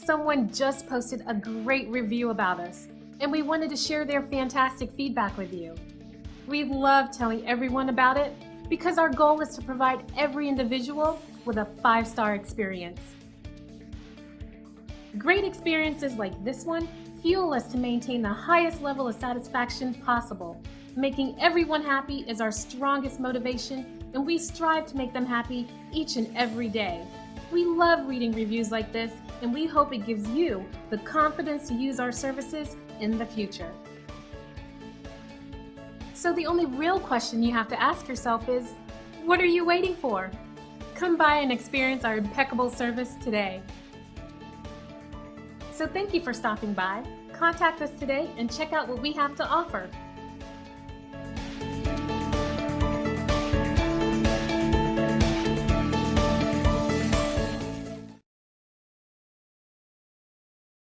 Someone just posted a great review about us, and we wanted to share their fantastic feedback with you. We love telling everyone about it because our goal is to provide every individual with a 5-star experience. Great experiences like this one fuel us to maintain the highest level of satisfaction possible. Making everyone happy is our strongest motivation, and we strive to make them happy each and every day. We love reading reviews like this, and we hope it gives you the confidence to use our services in the future. So the only real question you have to ask yourself is, what are you waiting for? Come by and experience our impeccable service today. So thank you for stopping by. Contact us today and check out what we have to offer.